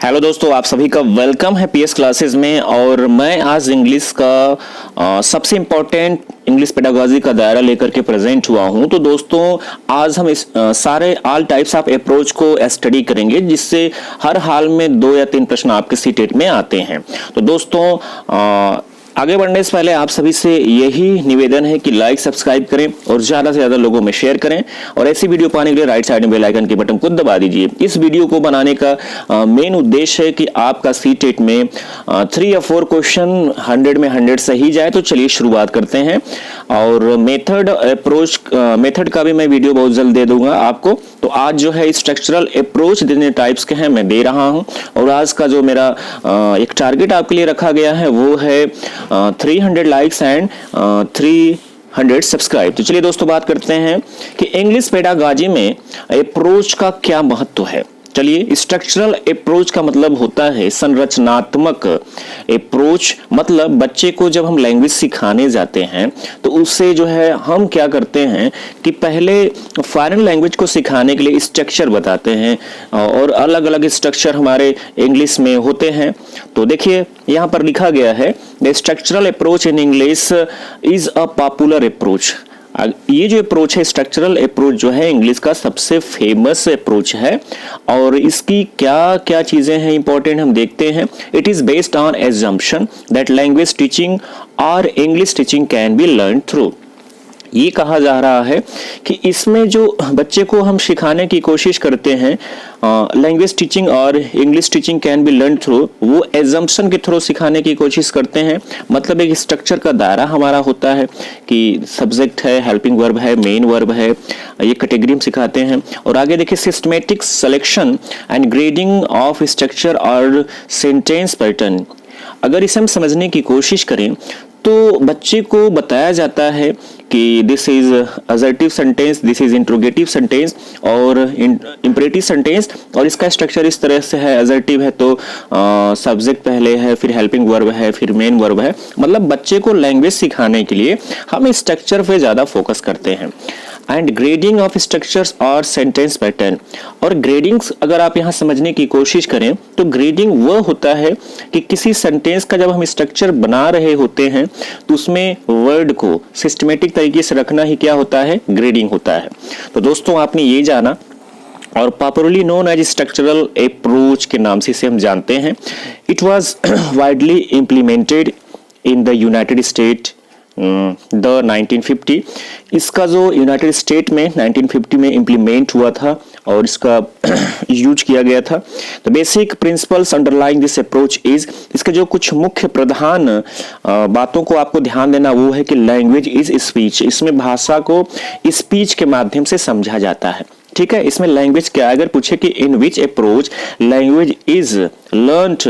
Hello दोस्तों, आप सभी का वेलकम है पीएस क्लासेस में। और मैं आज इंग्लिश का सबसे इम्पोर्टेंट इंग्लिश पेडागॉजी का दायरा लेकर के प्रेजेंट हुआ हूं। तो दोस्तों आज हम इस सारे ऑल टाइप्स ऑफ अप्रोच को स्टडी करेंगे, जिससे हर हाल में 2 या 3 प्रश्न आपके सीटेट में आते हैं। तो दोस्तों आगे बढ़ने से पहले आप सभी से यही निवेदन है कि लाइक सब्सक्राइब करें और ज्यादा से ज्यादा लोगों में शेयर करें। और ऐसी वीडियो पाने के लिए राइट साइड में बेल आइकन के बटन को दबा दीजिए। इस वीडियो को बनाने का मेन उद्देश्य है कि आपका सीटेट में 3 या 4 क्वेश्चन 100 में 100 सही जाए। तो चलिए शुरुआत करते हैं। और मेथड का भी मैं वीडियो बहुत जल्द दे दूंगा आपको। तो आज जो है स्ट्रक्चरल अप्रोच जितने टाइप्स के हैं मैं दे रहा हूं। और आज का जो मेरा एक टारगेट आपके लिए रखा गया है वो है 300 लाइक्स एंड 300 सब्सक्राइब। तो चलिए दोस्तों बात करते हैं कि इंग्लिश पेडागॉजी में अप्रोच का क्या महत्व है। चलिए, स्ट्रक्चरल अप्रोच का मतलब होता है संरचनात्मक अप्रोच। मतलब बच्चे को जब हम लैंग्वेज सिखाने जाते हैं तो उससे जो है हम क्या करते हैं कि पहले फॉरेन लैंग्वेज को सिखाने के लिए स्ट्रक्चर बताते हैं और अलग अलग स्ट्रक्चर हमारे इंग्लिश में होते हैं। तो देखिए यहाँ पर लिखा गया है the structural approach in English is a popular approach. ये जो अप्रोच है स्ट्रक्चरल अप्रोच जो है इंग्लिश का सबसे फेमस अप्रोच है। और इसकी क्या क्या चीजें हैं इंपॉर्टेंट हम देखते हैं। It is based on assumption that language teaching और English teaching can be learn through. ये कहा जा रहा है कि इसमें जो बच्चे को हम सिखाने की कोशिश करते हैं लैंग्वेज टीचिंग और English teaching can be learn through, वो एजम्पशन के थ्रू सिखाने की कोशिश करते हैं। मतलब एक स्ट्रक्चर का दायरा हमारा होता है कि सब्जेक्ट है, हेल्पिंग वर्ब है, मेन वर्ब है, ये कैटेगरी हम सिखाते हैं। और आगे देखिए systematic selection and grading of structure और सेंटेंस पैटर्न। अगर इसे हम समझने की कोशिश करें तो बच्चे को बताया जाता है कि this is assertive sentence, this is interrogative sentence और इंपरेटिव सेंटेंस। और इसका स्ट्रक्चर इस तरह से है, असर्टिव है तो सब्जेक्ट पहले है, फिर हेल्पिंग वर्ब है, फिर मेन वर्ब है। मतलब बच्चे को लैंग्वेज सिखाने के लिए हम स्ट्रक्चर पे ज्यादा फोकस करते हैं। एंड ग्रेडिंग ऑफ स्ट्रक्चर्स और सेंटेंस पैटर्न। और ग्रेडिंग्स अगर आप यहाँ समझने की कोशिश करें तो ग्रेडिंग वो होता है कि किसी सेंटेंस का जब हम स्ट्रक्चर बना रहे होते हैं तो उसमें वर्ड को सिस्टमेटिक तरीके से रखना ही क्या होता है, ग्रेडिंग होता है। तो दोस्तों आपने ये जाना और popularly known as structural approach के नाम से इसे हम जानते हैं। It was widely implemented in the United State the 1950। इसका जो यूनाइटेड स्टेट में 1950 में इम्प्लीमेंट हुआ था और इसका यूज किया गया था। तो basic principles underlying this approach is, इसके जो कुछ मुख्य प्रधान बातों को आपको ध्यान देना वो है कि लैंग्वेज इज स्पीच। इसमें भाषा को स्पीच के माध्यम से समझा जाता है। ठीक है, इसमें लैंग्वेज क्या, अगर पूछे कि in which approach language is learned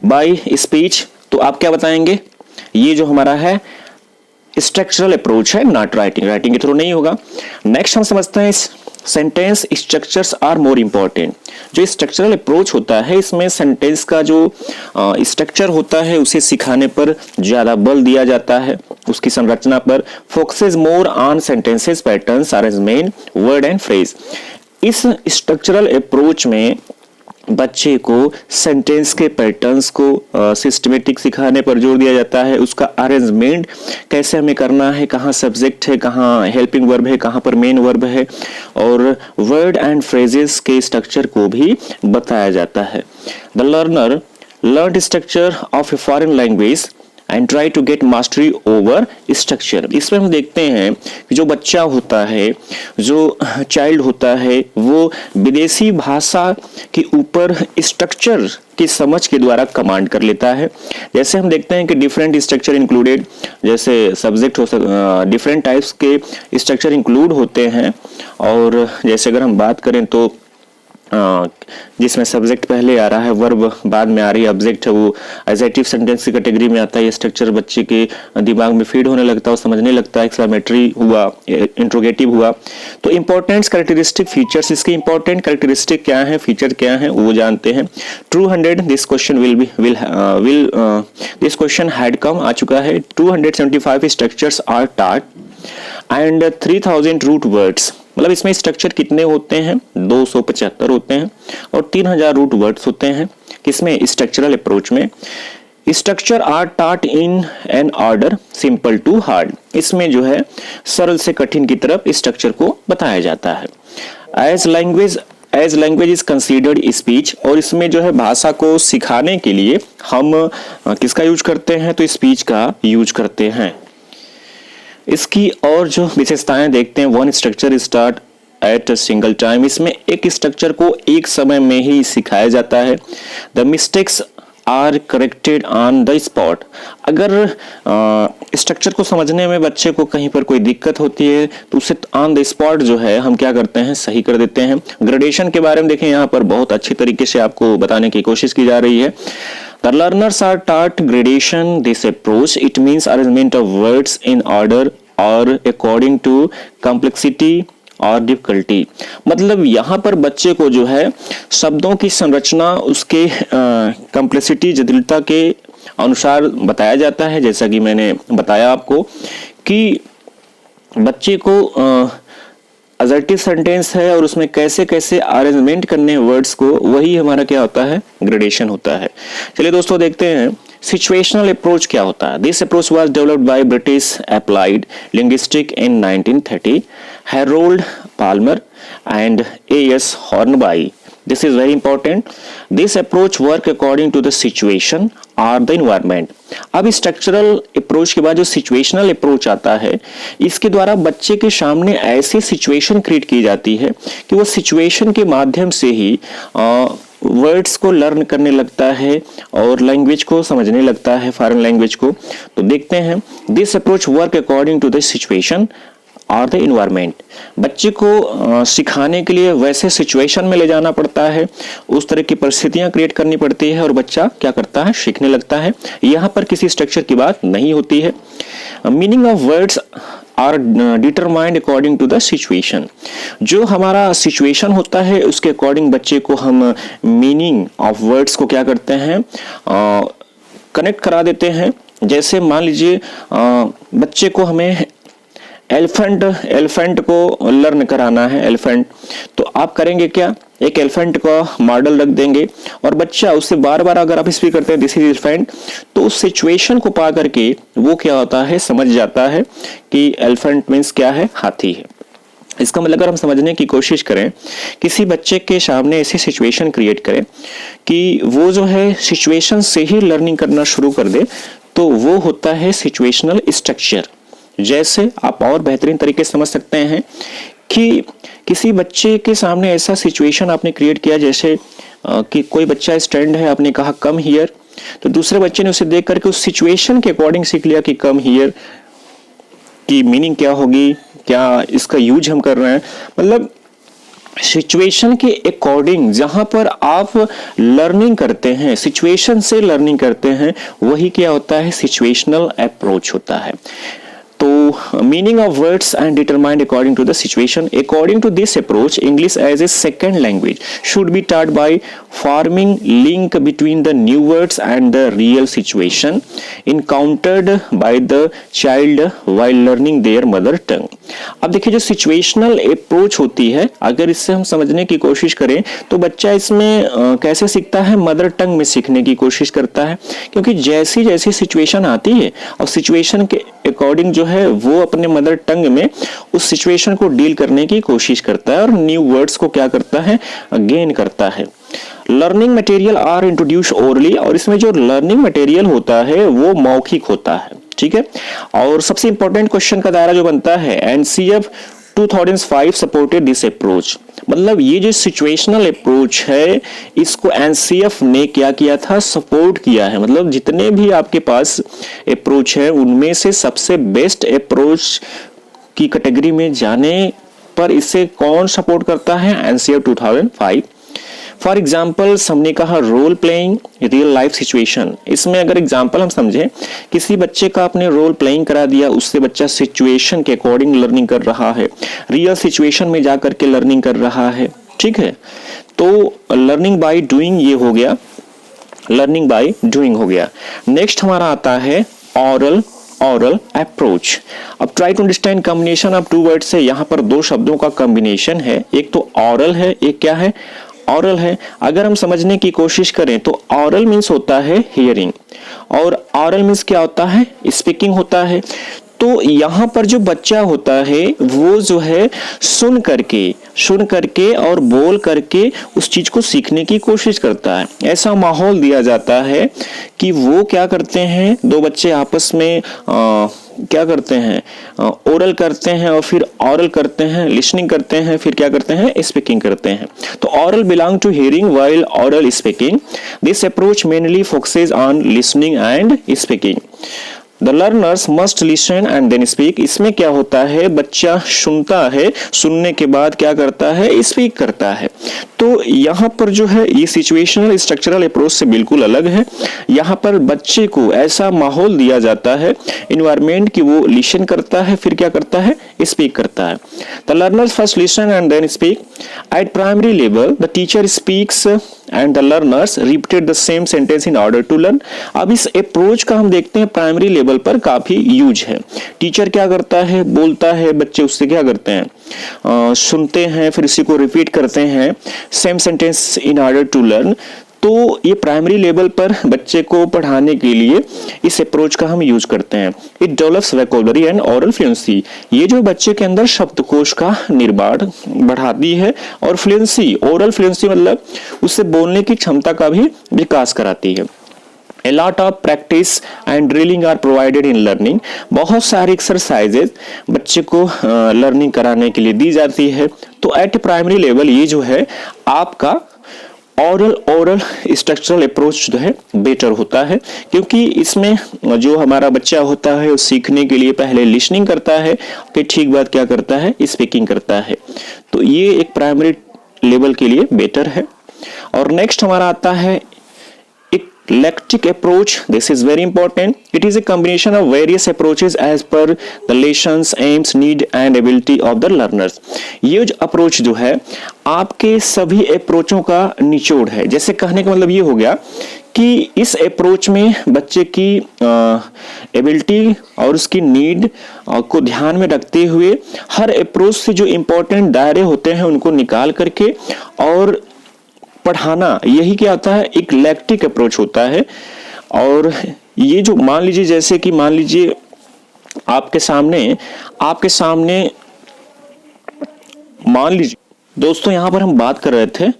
by speech, तो आप क्या बताएंगे, ये जो हमारा है स्ट्रक्चरल अप्रोच है, नॉट राइटिंग, राइटिंग के थ्रू नहीं होगा। नेक्स्ट हम समझते हैं sentence structures are more important. जो स्ट्रक्चरल अप्रोच होता है इसमें सेंटेंस का जो स्ट्रक्चर होता है उसे सिखाने पर ज्यादा बल दिया जाता है, उसकी संरचना पर। Focuses more on sentences patterns arrangement word and phrase. इस स्ट्रक्चरल अप्रोच में बच्चे को सेंटेंस के पैटर्न्स को सिस्टमेटिक सिखाने पर जोर दिया जाता है। उसका अरेंजमेंट कैसे हमें करना है, कहाँ सब्जेक्ट है, कहाँ हेल्पिंग वर्ब है, कहाँ पर मेन वर्ब है, और वर्ड एंड फ्रेजेस के स्ट्रक्चर को भी बताया जाता है। The learner learn structure of a foreign language and try to get mastery over structure. इसमें हम देखते हैं कि जो बच्चा होता है, जो चाइल्ड होता है, वो विदेशी भाषा के ऊपर स्ट्रक्चर की समझ के द्वारा कमांड कर लेता है। जैसे हम देखते हैं कि डिफरेंट स्ट्रक्चर इंक्लूडेड, जैसे सब्जेक्ट हो डिफरेंट टाइप्स के स्ट्रक्चर इंक्लूड होते हैं। और जैसे अगर हम बात करें तो जिसमें सब्जेक्ट पहले आ रहा है, वर्ब बाद में आ रही है, ऑब्जेक्ट है, वो एडजेक्टिव सेंटेंस की कैटेगरी में आता है। ये स्ट्रक्चर बच्चे के दिमाग में फीड होने लगता है, समझने लगता है। एक्सक्लेमेटरी हुआ, इंट्रोगेटिव हुआ। तो इंपॉर्टेंट कैरेक्टरिस्टिक फीचर्स, इसके इंपॉर्टेंट कैरेक्टरिस्टिक क्या है, फीचर क्या है, वो जानते हैं। True 100 this question this question had come आ चुका है। 275 structures are taught and 3000 root words मतलब इसमें स्ट्रक्चर कितने होते हैं, 275 होते हैं और 3000 रूट वर्ड्स होते हैं। किसमें, स्ट्रक्चरल अप्रोच में। Structure are taught in an order simple to hard, इसमें जो है सरल से कठिन की तरफ स्ट्रक्चर को बताया जाता है। As language is considered speech, और इसमें जो है भाषा को सिखाने के लिए हम किसका यूज करते हैं, तो स्पीच का यूज करते हैं। इसकी और जो विशेषताएं देखते हैं, one structure start at a single time, इसमें एक स्ट्रक्चर को एक समय में ही सिखाया जाता है। The mistakes are corrected on the spot, अगर स्ट्रक्चर को समझने में बच्चे को कहीं पर कोई दिक्कत होती है तो उसे ऑन द स्पॉट जो है हम क्या करते हैं, सही कर देते हैं। ग्रेडेशन के बारे में देखें, यहाँ पर बहुत अच्छी तरीके से आपको बताने की कोशिश की जा रही है। The learners are taught gradation. This approach, it means arrangement of words in order or according to complexity और डिफिकल्टी, मतलब यहाँ पर बच्चे को जो है शब्दों की संरचना उसके कॉम्प्लेक्सिटी, जटिलता के अनुसार बताया जाता है। जैसा कि मैंने बताया आपको कि बच्चे को असर्टिव सेंटेंस है और उसमें कैसे कैसे अरेंजमेंट करने हैं वर्ड्स को, वही हमारा क्या होता है, ग्रेडेशन होता है। चलिए दोस्तों देखते हैं सिचुएशनल अप्रोच क्या होता है। This approach was developed by British applied linguistic in 1930, Harold Palmer and A.S. हॉर्नबाई। This is very important. This approach work according to the situation or the environment. अब स्ट्रक्चरल अप्रोच के बाद जो situational approach आता है, इसके द्वारा बच्चे के सामने ऐसी सिचुएशन क्रिएट की जाती है कि वो सिचुएशन के माध्यम से ही वर्ड्स को लर्न करने लगता है और लैंग्वेज को समझने लगता है, फॉरेन लैंग्वेज को। तो देखते हैं, this approach work according to the situation और द इन्वायरमेंट। बच्चे को सिखाने के लिए वैसे सिचुएशन में ले जाना पड़ता है, उस तरह की परिस्थितियां क्रिएट करनी पड़ती है और बच्चा क्या करता है, सीखने लगता है। यहाँ पर किसी स्ट्रक्चर की बात नहीं होती है। Meaning of words are determined according to the situation, जो हमारा सिचुएशन होता है उसके अकॉर्डिंग बच्चे को हम मीनिंग ऑफ वर्ड्स को क्या करते हैं, कनेक्ट करा देते हैं। जैसे मान लीजिए बच्चे को हमें एलिफेंट को लर्न कराना है, एलिफेंट, तो आप करेंगे क्या, एक एलिफेंट का मॉडल रख देंगे और बच्चा उससे बार बार अगर आप स्पीक करते हैं दिस इज एलिफेंट, तो उस सिचुएशन को पा करके वो क्या होता है, समझ जाता है कि एलिफेंट मीन्स क्या है, हाथी है। इसका मतलब अगर हम समझने की कोशिश करें, किसी बच्चे के सामने ऐसी सिचुएशन क्रिएट करें कि वो जो है सिचुएशन से ही लर्निंग करना शुरू कर दे, तो वो होता है सिचुएशनल स्ट्रक्चर। जैसे आप और बेहतरीन तरीके से समझ सकते हैं कि किसी बच्चे के सामने ऐसा सिचुएशन आपने क्रिएट किया, जैसे कि कोई बच्चा स्टैंड है, आपने कहा कम हियर, तो दूसरे बच्चे ने उसे देख करके उस सिचुएशन के अकॉर्डिंग सीख लिया कि कम हियर की मीनिंग क्या होगी, क्या इसका यूज हम कर रहे हैं। मतलब सिचुएशन के अकॉर्डिंग जहां पर आप लर्निंग करते हैं, सिचुएशन से लर्निंग करते हैं, वही क्या होता है, सिचुएशनल अप्रोच होता है। तो meaning of words and determined according to the situation. According to this approach, English as a second language should be taught by forming link between the new words and the real situation encountered by the child while learning their mother tongue. अब देखिए, जो situational approach होती है, अगर इससे हम समझने की कोशिश करें तो बच्चा इसमें कैसे सीखता है, मदर टंग में सीखने की कोशिश करता है, क्योंकि जैसी जैसी सिचुएशन आती है और सिचुएशन के अकॉर्डिंग जो है वो अपने मदर टंग में उस सिचुएशन को डील करने की कोशिश करता है और न्यू वर्ड्स को क्या करता है, गेन करता है। Learning material are introduce orally, और इसमें जो लर्निंग मटेरियल होता है वो मौखिक होता है, ठीक है। और सबसे इंपॉर्टेंट क्वेश्चन का दायरा जो बनता है, एनसीएफ 2005 सपोर्टेड दिस अप्रोच, मतलब ये जो सिचुएशनल अप्रोच है इसको एनसीएफ ने क्या किया था, सपोर्ट किया है। मतलब जितने भी आपके पास अप्रोच है उनमें से सबसे बेस्ट अप्रोच की कैटेगरी में जाने पर इसे कौन सपोर्ट करता है, एनसीएफ 2005। फॉर एग्जाम्पल हमने कहा role playing real life situation, इसमें अगर एग्जाम्पल हम समझें, किसी बच्चे का आपने रोल प्लेइंग करा दिया, उससे बच्चा सिचुएशन के अकॉर्डिंग लर्निंग कर रहा है, रियल सिचुएशन में जाकर के लर्निंग कर रहा है, ठीक है। तो लर्निंग बाय डूइंग ये हो गया, लर्निंग बाय डूइंग हो गया। नेक्स्ट हमारा आता है ऑरल oral approach. अब try to understand combination of two words है, यहाँ पर दो शब्दों का combination है, एक तो oral है, एक क्या है, oral है. अगर हम समझने की कोशिश करें तो oral मीन्स होता है hearing और oral मीन्स क्या होता है, speaking होता है. तो यहाँ पर जो बच्चा होता है वो जो है सुन करके और बोल करके उस चीज को सीखने की कोशिश करता है. ऐसा माहौल दिया जाता है कि वो क्या करते हैं, दो बच्चे आपस में क्या करते हैं, ओरल करते हैं और फिर ऑरल करते हैं, लिसनिंग करते हैं, फिर क्या करते हैं, स्पीकिंग करते हैं. तो aural belong to hearing while aural speaking. This approach mainly focuses on listening and speaking. The learners must listen and then speak. इसमें क्या होता है, बच्चा सुनता है, सुनने के बाद क्या करता है, स्पीक करता है. तो यहाँ पर जो है ये सिचुएशनल स्ट्रक्चरल अप्रोच से बिल्कुल अलग है. यहाँ पर बच्चे को ऐसा माहौल दिया जाता है, इन्वायरमेंट की वो लिसन करता है, फिर क्या करता है, स्पीक करता है. The learners first listen and then speak. At primary level, the teacher speaks and the learners repeated the same sentence in order to learn. अब इस अप्रोच का हम देखते हैं प्राइमरी लेवल पर काफी यूज है. टीचर क्या करता है, बोलता है, बच्चे उससे क्या करते हैं, सुनते हैं, फिर इसी को रिपीट करते हैं, same sentence in order to learn. तो ये प्राइमरी लेवल पर बच्चे को पढ़ाने के लिए इस अप्रोच का हम यूज करते हैं. It develops vocabulary and oral fluency. ये जो बच्चे के अंदर शब्दकोश का निर्माण बढ़ाती है और फ्लुएंसी, ओरल फ्लुएंसी मतलब उससे बोलने की क्षमता का भी विकास कराती है. A lot of practice and drilling are provided in learning. बहुत सारी एक्सरसाइजेज बच्चे को लर्निंग कराने के लिए दी जाती है. तो एट प्राइमरी लेवल ये जो है आपका ओरल स्ट्रक्चरल अप्रोच जो है बेटर होता है, क्योंकि इसमें जो हमारा बच्चा होता है वो सीखने के लिए पहले लिसनिंग करता है, फिर ठीक बात क्या करता है, स्पीकिंग करता है. तो ये एक प्राइमरी लेवल के लिए बेटर है. और नेक्स्ट हमारा आता है eclectic approach. This is very important. It is a combination of various approaches as per the lessons, aims, need and ability of the learners. ये जो अप्रोच जो है आपके सभी अप्रोचों का निचोड़ है. जैसे कहने का मतलब ये हो गया कि इस अप्रोच में बच्चे की एबिलिटी और उसकी नीड को ध्यान में रखते हुए हर अप्रोच से जो इंपॉर्टेंट दायरे होते हैं उनको निकाल करके और पढ़ाना, यही क्या होता है, इक्लेक्टिक अप्रोच होता है. और ये जो मान लीजिए, जैसे कि मान लीजिए आपके सामने मान लीजिए दोस्तों, यहां पर हम बात कर रहे थे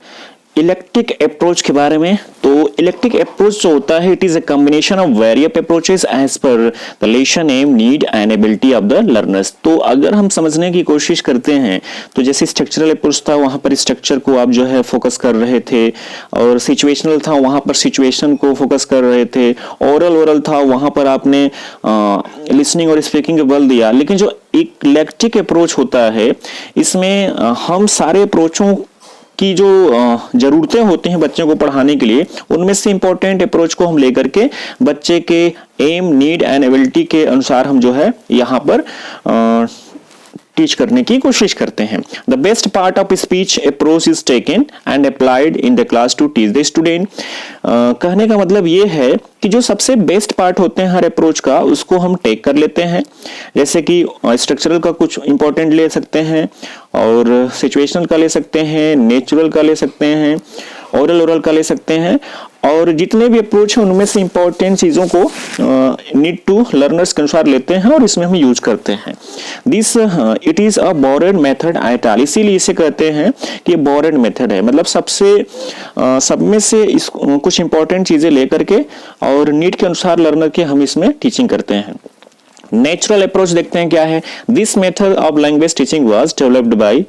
इलेक्ट्रिक अप्रोच के बारे में. तो इलेक्ट्रिक अप्रोच जो होता है, it is a combination of various approaches as per the lesson, aim, need and ability of the learners. तो अगर हम समझने की कोशिश करते हैं तो जैसे स्ट्रक्चरल अप्रोच था, वहां पर स्ट्रक्चर को आप जो है फोकस कर रहे थे, और सिचुएशनल था, वहां पर सिचुएशन को फोकस कर रहे थे, ओरल था, वहां पर आपने लिसनिंग और स्पीकिंग पे बल दिया. लेकिन जो इक्लेक्टिक अप्रोच होता है, इसमें हम सारे अप्रोचों की जो जरूरतें होती हैं बच्चों को पढ़ाने के लिए, उनमें से इंपॉर्टेंट अप्रोच को हम लेकर के बच्चे के एम, नीड एंड एबिलिटी के अनुसार हम जो है यहाँ पर टीच करने की कोशिश करते हैं. The best part of speech approach is taken and applied in the class to teach the student. कहने का मतलब ये है कि जो सबसे बेस्ट पार्ट होते हैं हर अप्रोच का, उसको हम टेक कर लेते हैं. जैसे कि स्ट्रक्चरल का कुछ इंपॉर्टेंट ले सकते हैं, और सिचुएशनल का ले सकते हैं, नेचुरल का ले सकते हैं, ओरल का ले सकते हैं, और जितने भी अप्रोच है उनमें से इंपॉर्टेंट चीजों को नीड टू लर्नर्स के अनुसार लेते हैं और इसमें हम यूज करते हैं. This it is a bored method at all. इसीलिए इसे कहते हैं कि बोरेड मेथड है, मतलब सब में से कुछ इंपॉर्टेंट चीजें लेकर के और नीड के अनुसार लर्नर के हम इसमें टीचिंग करते हैं. नेचुरल अप्रोच देखते हैं क्या है. This method of language teaching was developed by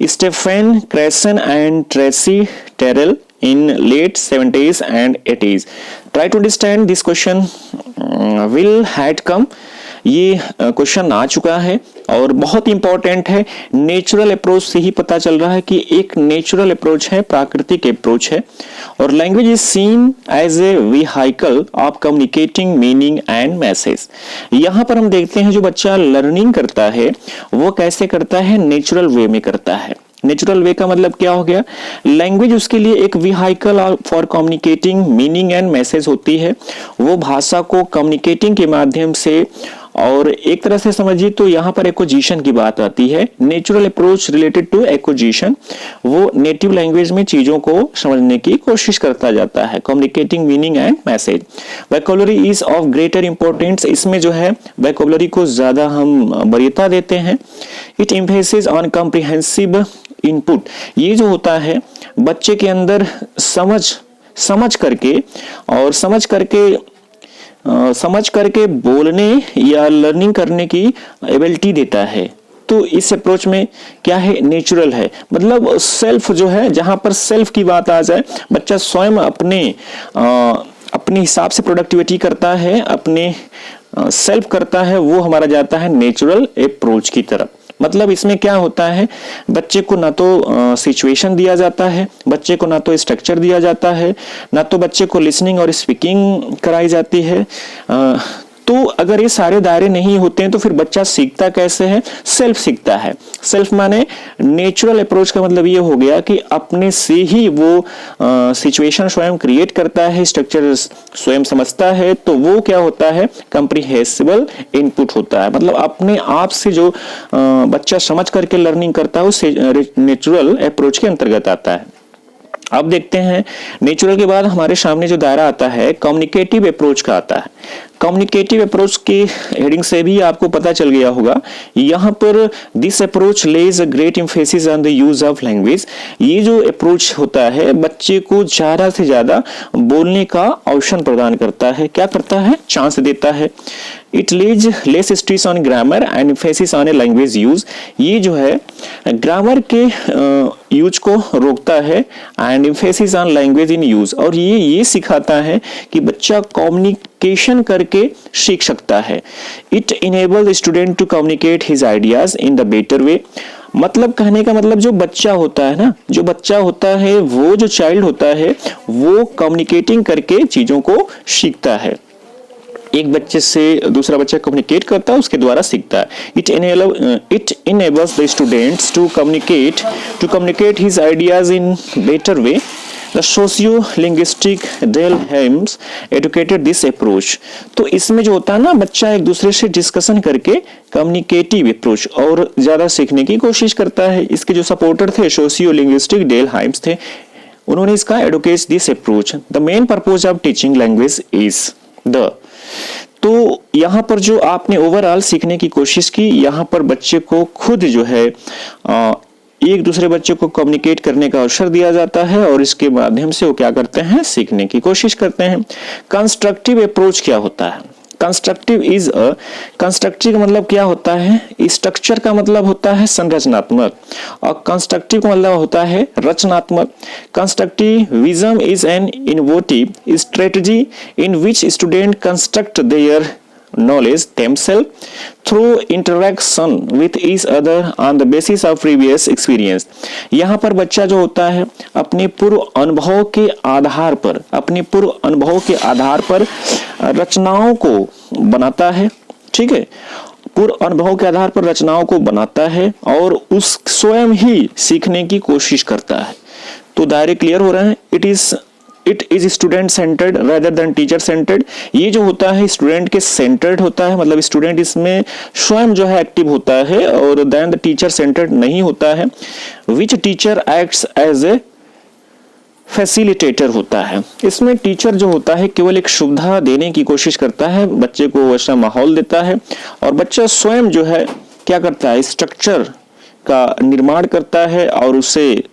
Stephen Krashen and Tracy Terrell in late 70s and 80s. Try to understand this question will had come. ये क्वेश्चन आ चुका है और बहुत इंपॉर्टेंट है. नेचुरल अप्रोच से ही पता चल रहा है कि एक नेचुरल अप्रोच है, प्राकृतिक अप्रोच है. और language is seen as a vehicle of communicating meaning and message. यहाँ पर हम देखते हैं जो बच्चा लर्निंग करता है वो कैसे करता है, नेचुरल वे में करता है. नेचुरल वे का मतलब क्या हो गया, लैंग्वेज उसके लिए एक vehicle for communicating meaning and message होती है. वो भाषा को कम्युनिकेटिंग के माध्यम से और एक तरह से समझिए तो यहाँ पर एक्विजिशन की बात आती है। Natural approach related to acquisition, वो नेटिव लैंग्वेज में चीजों को समझने की कोशिश करता जाता है। Communicating meaning and message. Vocabulary is of greater importance, इसमें जो है वोकैबुलरी को ज्यादा हम वरीयता देते हैं। It emphasis on comprehensive input, ये जो होता है बच्चे के अंदर समझ करके बोलने या लर्निंग करने की एबिलिटी देता है। तो इस अप्रोच में क्या है, नेचुरल है, मतलब सेल्फ जो है, जहां पर सेल्फ की बात आ जाए, बच्चा स्वयं अपने हिसाब से प्रोडक्टिविटी करता है, अपने सेल्फ करता है, वो हमारा जाता है नेचुरल अप्रोच की तरफ। मतलब इसमें क्या होता है, बच्चे को ना तो सिचुएशन दिया जाता है, बच्चे को ना तो स्ट्रक्चर दिया जाता है, ना तो बच्चे को लिसनिंग और स्पीकिंग कराई जाती है। तो अगर ये सारे दायरे नहीं होते हैं तो फिर बच्चा सीखता कैसे है, सेल्फ सीखता है। सेल्फ माने नेचुरल अप्रोच का मतलब ये हो गया कि अपने से ही वो सिचुएशन स्वयं क्रिएट करता है, स्ट्रक्चर स्वयं समझता है, तो वो क्या होता है, कॉम्प्रिहेंसिबल इनपुट होता है। मतलब अपने आप से जो बच्चा समझ करके लर्निंग करता है वो नेचुरल अप्रोच के अंतर्गत आता है। अब देखते हैं नेचुरल के बाद हमारे सामने जो दायरा आता है कम्युनिकेटिव अप्रोच का आता है। कम्युनिकेटिव अप्रोच की हेडिंग से भी आपको पता चल गया होगा, यहाँ पर this approach lays a great emphasis on the use of language. ये जो अप्रोच होता है बच्चे को ज्यादा से ज्यादा बोलने का ऑप्शन प्रदान करता है। क्या करता है, चांस देता है। It Lay's less stress on grammar and emphasis on a language use. ये जो है ग्रामर के यूज को रोकता है and emphasis on language in use, और ये सिखाता है कि बच्चा कम्युनिकेशन करके सीख सकता है। It enable student to communicate his ideas in the better way. मतलब कहने का मतलब जो बच्चा होता है ना, जो बच्चा होता है, वो जो चाइल्ड होता है, वो कम्युनिकेटिंग करके चीजों को सीखता है। एक बच्चे से दूसरा बच्चा कम्युनिकेट करता है, उसके द्वारा सीखता है। It enables the students to communicate his ideas in better way. The socio-linguistic Dale Helms educated this approach. तो इसमें जो होता है ना, बच्चा एक दूसरे से डिस्कशन करके कम्युनिकेटिव अप्रोच और ज्यादा सीखने की कोशिश करता है। इसके जो सपोर्टर थे सोशियो-लिंग्विस्टिक डेल हाइम्स थे, उन्होंने इसका educate this approach. The main purpose of teaching language is the, तो यहाँ पर जो आपने ओवरऑल सीखने की कोशिश की, यहाँ पर बच्चे को खुद जो है एक दूसरे बच्चे को कम्युनिकेट करने का अवसर दिया जाता है और इसके माध्यम से वो क्या करते हैं, सीखने की कोशिश करते हैं। कंस्ट्रक्टिव अप्रोच क्या होता है? कंस्ट्रक्टिव का मतलब क्या होता है? स्ट्रक्चर का मतलब होता है संरचनात्मक और कंस्ट्रक्टिव का मतलब होता है रचनात्मक। Constructivism is an innovative strategy in which student construct there knowledge themselves through interaction with each other on the basis of previous experience। यहाँ पर बच्चा जो होता है अपने पूर्व अनुभव के आधार पर रचनाओं को बनाता है। ठीक है, पूर्व अनुभव के आधार पर रचनाओं को बनाता है और उस स्वयं ही सीखने की कोशिश करता है। तो दायरे क्लियर हो रहे हैं। It is student centred rather than teacher centred. ये जो होता है स्टूडेंट के सेंटर्ड होता है, मतलब स्टूडेंट इसमें स्वयं जो है एक्टिव होता है और देन द टीचर सेंटर्ड नहीं होता है। Which teacher acts as a facilitator होता है। इसमें टीचर जो होता है केवल एक सुविधा देने की कोशिश करता है, बच्चे को वैसा माहौल देता है और बच्चा स्वयं जो है क्या करता है, स्ट्रक्चर का निर्माण करता है और उसे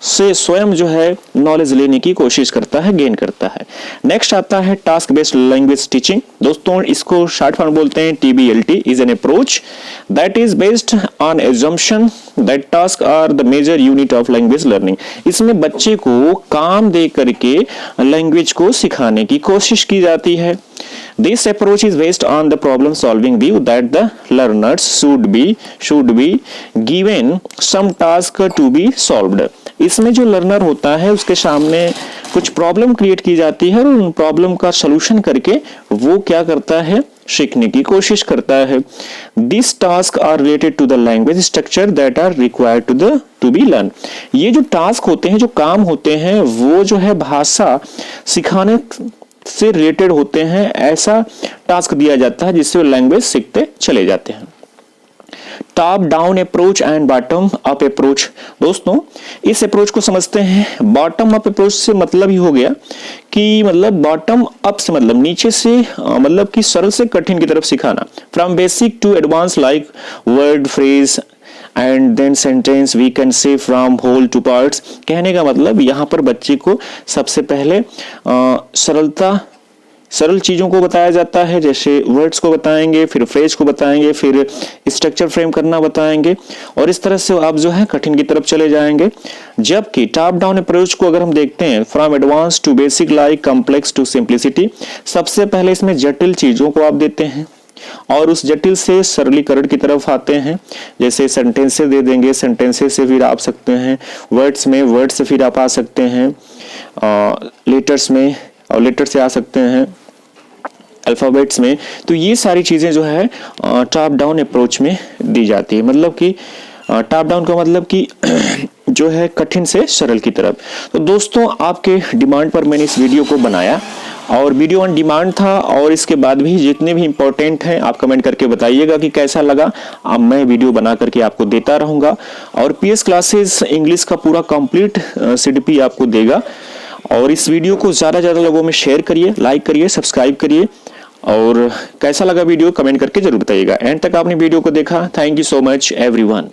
स्वयं जो है नॉलेज लेने की कोशिश करता है, गेन करता है। नेक्स्ट आता है टास्क बेस्ड लैंग्वेज टीचिंग। दोस्तों इसको शॉर्ट फॉर्म बोलते हैं TBLT। Is an approach that is based on assumption that task are the major unit of language learning. इसमें बच्चे को काम दे करके लैंग्वेज को सिखाने की कोशिश की जाती है। This approach is based on the problem solving view that the learners should be given some task to be solved। इसमें जो लर्नर होता है उसके सामने कुछ प्रॉब्लम क्रिएट की जाती है और उन प्रॉब्लम का सॉल्यूशन करके वो क्या करता है, सीखने की कोशिश करता है। This task are related to the language structure that are required to be learn. ये जो टास्क होते हैं, जो काम होते हैं, वो जो है भाषा सिखाने से रिलेटेड होते हैं ऐसा टास्क दिया जाता है जिससे वो लैंग्वेज सीखते चले जाते हैं। Top down approach and bottom up approach. दोस्तों इस अप्रोच को समझते हैं। बॉटम अप अप्रोच से मतलब ही हो गया कि मतलब बॉटम अप से मतलब नीचे से मतलब कि सरल से कठिन की तरफ सिखाना। From basic to advance like word phrase and then sentence we can say from whole to parts. कहने का मतलब यहाँ पर बच्चे को सबसे पहले सरल चीजों को बताया जाता है, जैसे वर्ड्स को बताएंगे, फिर फ्रेज को बताएंगे, फिर स्ट्रक्चर फ्रेम करना बताएंगे, और इस तरह से आप जो है कठिन की तरफ चले जाएंगे। जबकि टॉप डाउन अप्रोच को अगर हम देखते हैं, from advance to basic like complex to simplicity, सबसे पहले इसमें जटिल चीजों को आप देते हैं और उस जटिल से सरलीकरण की तरफ आते हैं। जैसे सेंटेंसेस दे देंगे, सेंटेंसेस से फिर आप सकते हैं वर्ड्स में, वर्ड से फिर आप आ सकते हैं लेटर्स में, और लेटर से आ सकते हैं अल्फाबेट्स में। तो ये सारी चीजें जो है टॉप डाउन अप्रोच में दी जाती है। मतलब कि टॉप डाउन का मतलब कि जो है कठिन से सरल की तरफ। तो दोस्तों आपके डिमांड पर मैंने इस वीडियो को बनाया, और वीडियो ऑन डिमांड था, और इसके बाद भी जितने भी इंपॉर्टेंट हैं आप कमेंट करके बताइएगा कि कैसा लगा। अब मैं वीडियो बना करके आपको देता रहूंगा, और पीएस क्लासेस इंग्लिश का पूरा कंप्लीट सीडीपी आपको देगा। और इस वीडियो को ज्यादा ज्यादा लोगों में शेयर करिए, लाइक करिए, सब्सक्राइब करिए, और कैसा लगा वीडियो कमेंट करके जरूर बताइएगा। एंड तक आपने वीडियो को देखा, thank you so much everyone.